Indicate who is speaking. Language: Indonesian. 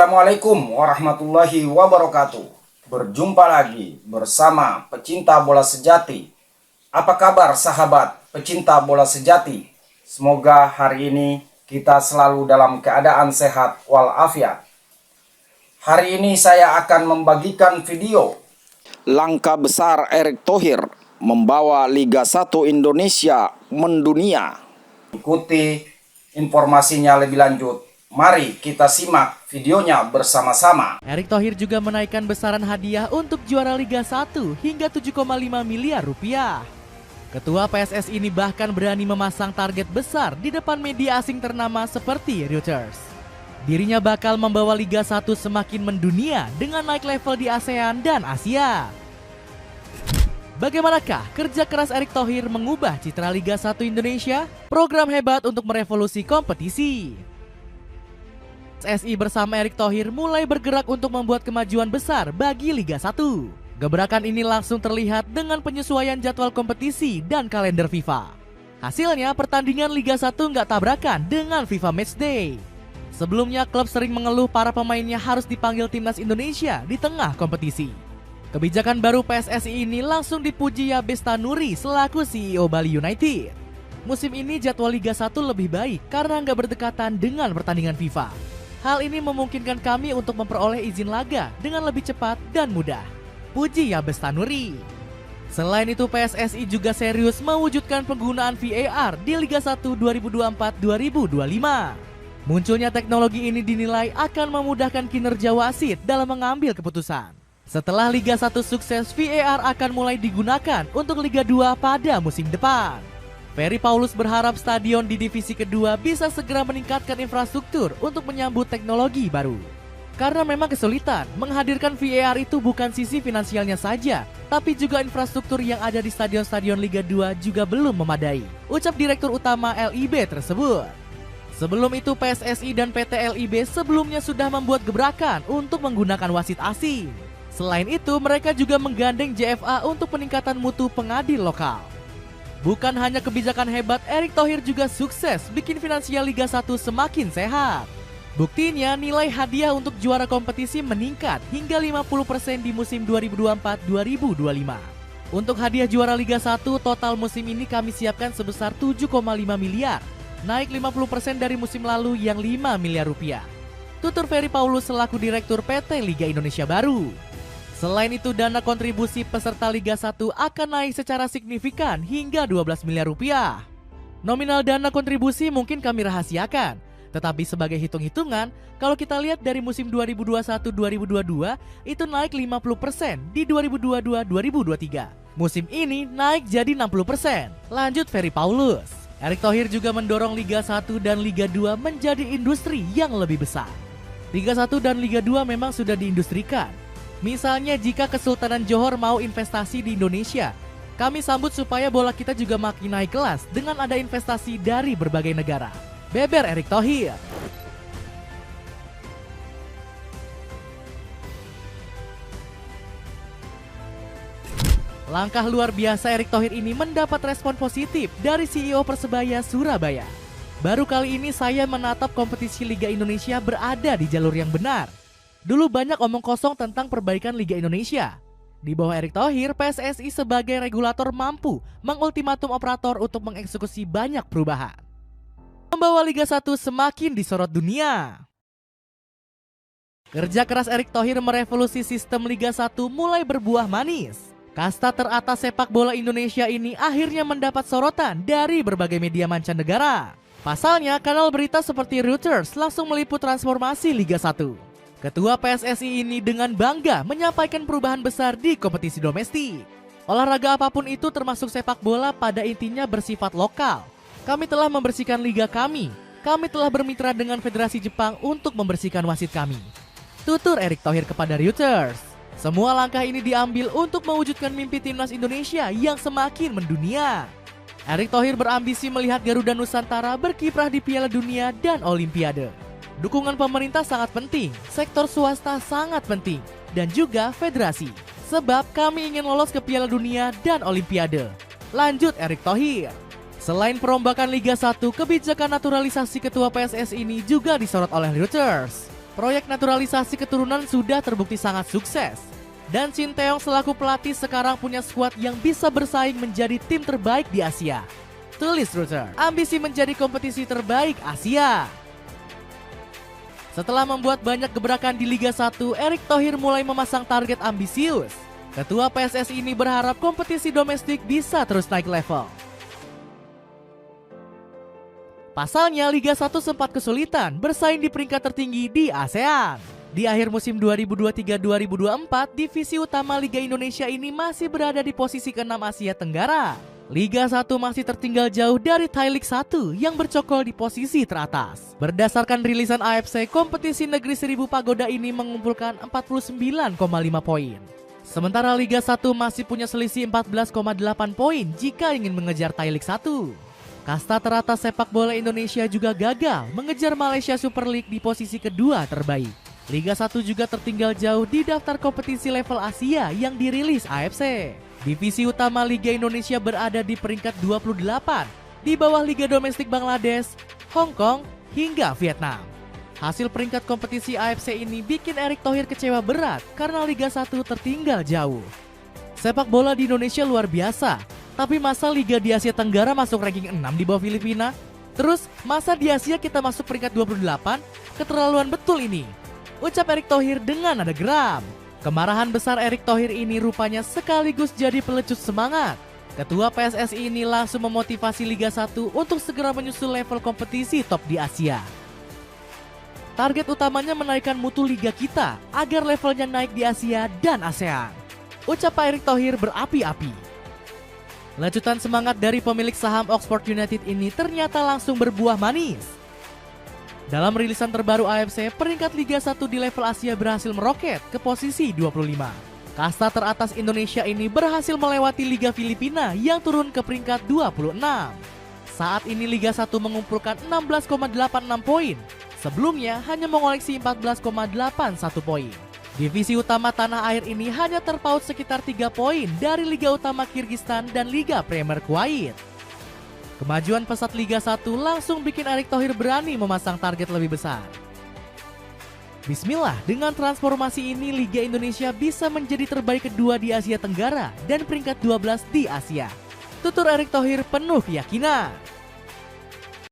Speaker 1: Assalamualaikum warahmatullahi wabarakatuh. Berjumpa lagi bersama pecinta bola sejati. Apa kabar sahabat pecinta bola sejati? Semoga hari ini kita selalu dalam keadaan sehat walafiat. Hari ini saya akan membagikan video langkah besar Erick Thohir membawa Liga 1 Indonesia mendunia. Ikuti informasinya lebih lanjut. Mari kita simak videonya bersama-sama.
Speaker 2: Erick Thohir juga menaikkan besaran hadiah untuk juara Liga 1 hingga 7,5 miliar rupiah. Ketua PSSI ini bahkan berani memasang target besar di depan media asing ternama seperti Reuters. Dirinya bakal membawa Liga 1 semakin mendunia dengan naik level di ASEAN dan Asia. Bagaimanakah kerja keras Erick Thohir mengubah citra Liga 1 Indonesia? Program hebat untuk merevolusi kompetisi. PSSI bersama Erick Thohir mulai bergerak untuk membuat kemajuan besar bagi Liga 1. Gebrakan ini langsung terlihat dengan penyesuaian jadwal kompetisi dan kalender FIFA. Hasilnya pertandingan Liga 1 nggak tabrakan dengan FIFA Matchday. Sebelumnya klub sering mengeluh para pemainnya harus dipanggil timnas Indonesia di tengah kompetisi. Kebijakan baru PSSI ini langsung dipuji Yabes Tanuri selaku CEO Bali United. Musim ini jadwal Liga 1 lebih baik karena nggak berdekatan dengan pertandingan FIFA. Hal ini memungkinkan kami untuk memperoleh izin laga dengan lebih cepat dan mudah. Puji Yabes Tanuri. Selain itu PSSI juga serius mewujudkan penggunaan VAR di Liga 1 2024-2025. Munculnya teknologi ini dinilai akan memudahkan kinerja wasit dalam mengambil keputusan. Setelah Liga 1 sukses, VAR akan mulai digunakan untuk Liga 2 pada musim depan. Ferry Paulus berharap stadion di divisi kedua bisa segera meningkatkan infrastruktur untuk menyambut teknologi baru. Karena memang kesulitan, menghadirkan VAR itu bukan sisi finansialnya saja, tapi juga infrastruktur yang ada di stadion-stadion Liga 2 juga belum memadai, ucap Direktur Utama LIB tersebut. Sebelum itu PSSI dan PT LIB sebelumnya sudah membuat gebrakan untuk menggunakan wasit asing. Selain itu mereka juga menggandeng JFA untuk peningkatan mutu pengadil lokal. Bukan hanya kebijakan hebat, Erick Thohir juga sukses bikin finansial Liga 1 semakin sehat. Buktinya nilai hadiah untuk juara kompetisi meningkat hingga 50% di musim 2024-2025. Untuk hadiah juara Liga 1 total musim ini kami siapkan sebesar 7,5 miliar, naik 50% dari musim lalu yang 5 miliar rupiah. Tutur Ferry Paulus selaku Direktur PT Liga Indonesia Baru. Selain itu, dana kontribusi peserta Liga 1 akan naik secara signifikan hingga 12 miliar rupiah. Nominal dana kontribusi mungkin kami rahasiakan, tetapi sebagai hitung-hitungan, kalau kita lihat dari musim 2021-2022 itu naik 50% di 2022-2023. Musim ini naik jadi 60%. Lanjut Ferry Paulus. Erick Thohir juga mendorong Liga 1 dan Liga 2 menjadi industri yang lebih besar. Liga 1 dan Liga 2 memang sudah diindustrikan. Misalnya jika Kesultanan Johor mau investasi di Indonesia, kami sambut supaya bola kita juga makin naik kelas dengan ada investasi dari berbagai negara. Beber Erick Thohir. Langkah luar biasa Erick Thohir ini mendapat respon positif dari CEO Persebaya Surabaya. Baru kali ini saya menatap kompetisi Liga Indonesia berada di jalur yang benar. Dulu banyak omong kosong tentang perbaikan Liga Indonesia. Di bawah Erick Thohir, PSSI sebagai regulator mampu mengultimatum operator untuk mengeksekusi banyak perubahan. Membawa Liga 1 semakin disorot dunia. Kerja keras Erick Thohir merevolusi sistem Liga 1 mulai berbuah manis. Kasta teratas sepak bola Indonesia ini akhirnya mendapat sorotan dari berbagai media mancanegara. Pasalnya, kanal berita seperti Reuters langsung meliput transformasi Liga 1. Ketua PSSI ini dengan bangga menyampaikan perubahan besar di kompetisi domestik. Olahraga apapun itu termasuk sepak bola pada intinya bersifat lokal. Kami telah membersihkan liga kami. Kami telah bermitra dengan Federasi Jepang untuk membersihkan wasit kami. Tutur Erick Thohir kepada Reuters. Semua langkah ini diambil untuk mewujudkan mimpi timnas Indonesia yang semakin mendunia. Erick Thohir berambisi melihat Garuda Nusantara berkiprah di Piala Dunia dan Olimpiade. Dukungan pemerintah sangat penting, sektor swasta sangat penting, dan juga federasi. Sebab kami ingin lolos ke Piala Dunia dan Olimpiade. Lanjut Erick Thohir. Selain perombakan Liga 1, kebijakan naturalisasi ketua PSSI ini juga disorot oleh Reuters. Proyek naturalisasi keturunan sudah terbukti sangat sukses. Dan Shin Tae-yong selaku pelatih sekarang punya skuad yang bisa bersaing menjadi tim terbaik di Asia. Tulis Reuters, ambisi menjadi kompetisi terbaik Asia. Setelah membuat banyak gebrakan di Liga 1, Erick Thohir mulai memasang target ambisius. Ketua PSSI ini berharap kompetisi domestik bisa terus naik level. Pasalnya Liga 1 sempat kesulitan bersaing di peringkat tertinggi di ASEAN. Di akhir musim 2023-2024, divisi utama Liga Indonesia ini masih berada di posisi ke-6 Asia Tenggara. Liga 1 masih tertinggal jauh dari Thai League 1 yang bercokol di posisi teratas. Berdasarkan rilisan AFC, kompetisi Negeri Seribu Pagoda ini mengumpulkan 49,5 poin. Sementara Liga 1 masih punya selisih 14,8 poin jika ingin mengejar Thai League 1. Kasta teratas sepak bola Indonesia juga gagal mengejar Malaysia Super League di posisi kedua terbaik. Liga 1 juga tertinggal jauh di daftar kompetisi level Asia yang dirilis AFC. Divisi utama Liga Indonesia berada di peringkat 28, di bawah Liga Domestik Bangladesh, Hong Kong, hingga Vietnam. Hasil peringkat kompetisi AFC ini bikin Erick Thohir kecewa berat karena Liga 1 tertinggal jauh. Sepak bola di Indonesia luar biasa. Tapi masa Liga di Asia Tenggara masuk ranking 6 di bawah Filipina? Terus masa di Asia kita masuk peringkat 28? Keterlaluan betul ini, ucap Erick Thohir dengan nada geram. Kemarahan besar Erick Thohir ini rupanya sekaligus jadi pelecut semangat. Ketua PSSI ini langsung memotivasi Liga 1 untuk segera menyusul level kompetisi top di Asia. Target utamanya menaikkan mutu liga kita agar levelnya naik di Asia dan ASEAN, ucap Pak Erick Thohir berapi-api. Lanjutan semangat dari pemilik saham Oxford United ini ternyata langsung berbuah manis. Dalam rilisan terbaru AFC, peringkat Liga 1 di level Asia berhasil meroket ke posisi 25. Kasta teratas Indonesia ini berhasil melewati Liga Filipina yang turun ke peringkat 26. Saat ini Liga 1 mengumpulkan 16,86 poin. Sebelumnya hanya mengoleksi 14,81 poin. Divisi utama tanah air ini hanya terpaut sekitar 3 poin dari Liga Utama Kyrgyzstan dan Liga Premier Kuwait. Kemajuan pesat Liga 1 langsung bikin Erick Thohir berani memasang target lebih besar. Bismillah, dengan transformasi ini Liga Indonesia bisa menjadi terbaik kedua di Asia Tenggara dan peringkat 12 di Asia. Tutur Erick Thohir penuh keyakinan.